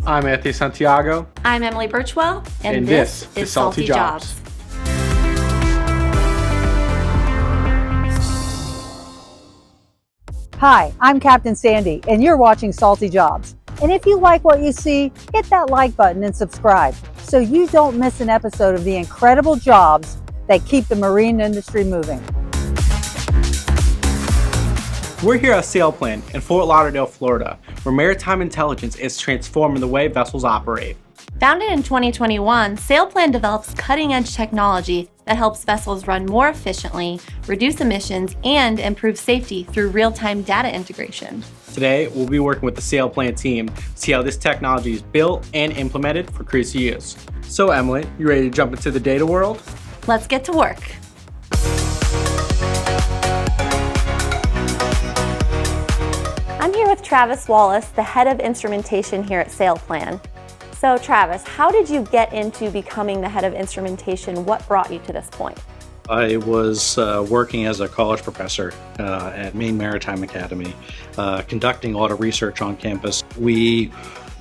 I'm Anthony Santiago. I'm Emily Burchwell, and this is Salty Jobs. Hi, I'm Captain Sandy, and you're watching Salty Jobs. And if you like what you see, hit that like button and subscribe so you don't miss an episode of the incredible jobs that keep the marine industry moving. We're here at SailPlan in Fort Lauderdale, Florida, where maritime intelligence is transforming the way vessels operate. Founded in 2021, SailPlan develops cutting-edge technology that helps vessels run more efficiently, reduce emissions, and improve safety through real-time data integration. Today, we'll be working with the SailPlan team to see how this technology is built and implemented for cruise to use. So Emily, you ready to jump into the data world? Let's get to work. I'm here with Travis Wallace, the head of instrumentation here at SailPlan. So Travis, how did you get into becoming the head of instrumentation? What brought you to this point? I was working as a college professor at Maine Maritime Academy, conducting a lot of research on campus. We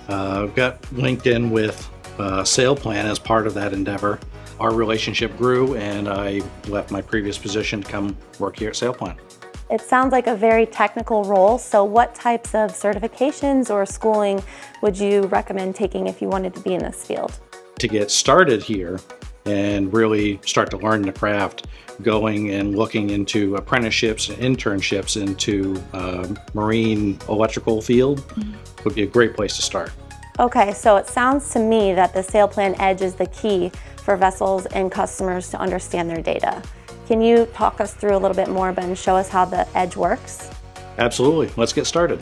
got linked in with SailPlan as part of that endeavor. Our relationship grew, and I left my previous position to come work here at SailPlan. It sounds like a very technical role, so what types of certifications or schooling would you recommend taking if you wanted to be in this field? To get started here and really start to learn the craft, going and looking into apprenticeships and internships into marine electrical field would be a great place to start. Okay, so it sounds to me that the SailPlan Edge is the key for vessels and customers to understand their data. Can you talk us through a little bit more and show us how the Edge works? Absolutely. Let's get started.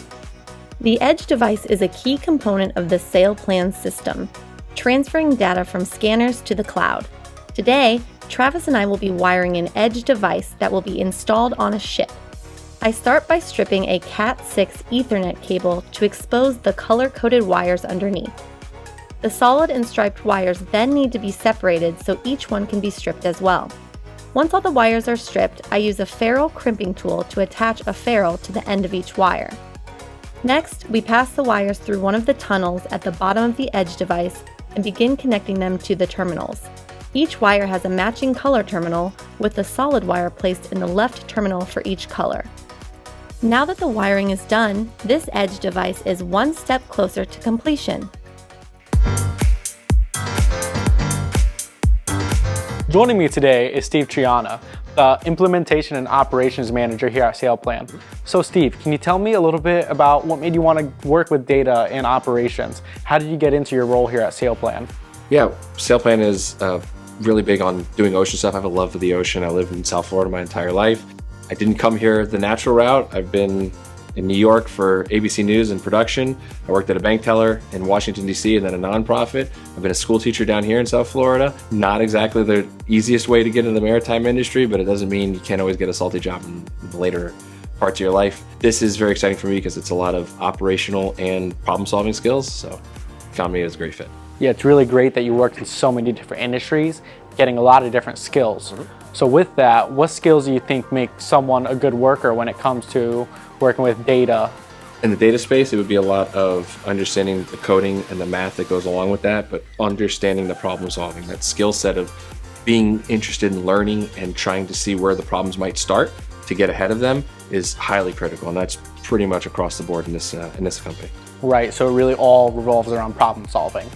The Edge device is a key component of the SailPlan system, transferring data from scanners to the cloud. Today, Travis and I will be wiring an Edge device that will be installed on a ship. I start by stripping a Cat6 Ethernet cable to expose the color-coded wires underneath. The solid and striped wires then need to be separated so each one can be stripped as well. Once all the wires are stripped, I use a ferrule crimping tool to attach a ferrule to the end of each wire. Next, we pass the wires through one of the tunnels at the bottom of the Edge device and begin connecting them to the terminals. Each wire has a matching color terminal, with the solid wire placed in the left terminal for each color. Now that the wiring is done, this Edge device is one step closer to completion. Joining me today is Steve Triana, the Implementation and Operations Manager here at SailPlan. So Steve, can you tell me a little bit about what made you want to work with data and operations? How did you get into your role here at SailPlan? Yeah, SailPlan is really big on doing ocean stuff. I have a love for the ocean. I lived in South Florida my entire life. I didn't come here the natural route. I've been in New York for ABC News and production. I worked at a bank teller in Washington, D.C. and then a nonprofit. I've been a school teacher down here in South Florida. Not exactly the easiest way to get into the maritime industry, but it doesn't mean you can't always get a salty job in the later parts of your life. This is very exciting for me because it's a lot of operational and problem-solving skills, so found me as a great fit. Yeah, it's really great that you worked in so many different industries, getting a lot of different skills. So with that, what skills do you think make someone a good worker when it comes to working with data? In the data space, it would be a lot of understanding the coding and the math that goes along with that, but understanding the problem solving, that skill set of being interested in learning and trying to see where the problems might start to get ahead of them is highly critical, and that's pretty much across the board in this company. Right, so it really all revolves around problem solving.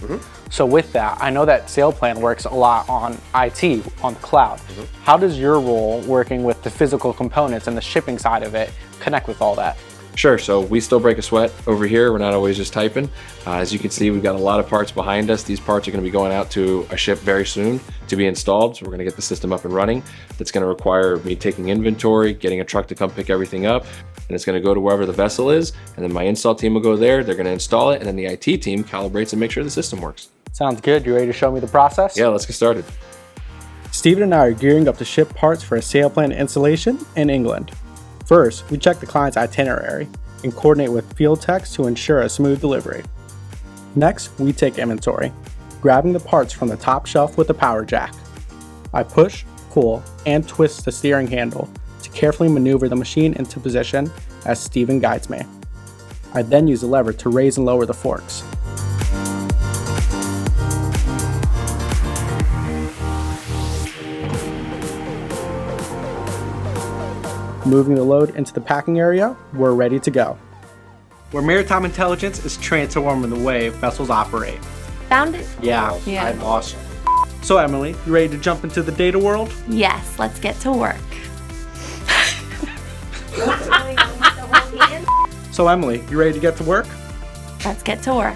So with that, I know that SailPlan works a lot on IT, on the cloud. How does your role working with the physical components and the shipping side of it connect with all that? Sure, so we still break a sweat over here. We're not always just typing. As you can see, we've got a lot of parts behind us. These parts are going to be going out to a ship very soon to be installed. So we're going to get the system up and running. That's going to require me taking inventory, getting a truck to come pick everything up, and it's going to go to wherever the vessel is. And then my install team will go there. They're going to install it, and then the IT team calibrates and makes sure the system works. Sounds good. You ready to show me the process? Yeah, let's get started. Steven and I are gearing up to ship parts for a SailPlan installation in England. First, we check the client's itinerary and coordinate with field techs to ensure a smooth delivery. Next, we take inventory, grabbing the parts from the top shelf with the power jack. I push, pull, and twist the steering handle to carefully maneuver the machine into position as Steven guides me. I then use the lever to raise and lower the forks. Moving the load into the packing area, we're ready to go. Where maritime intelligence is transforming the way vessels operate. Found it? Yeah. Yeah. Awesome. So Emily, you ready to jump into the data world? Yes, let's get to work. So Emily, you ready to get to work? Let's get to work.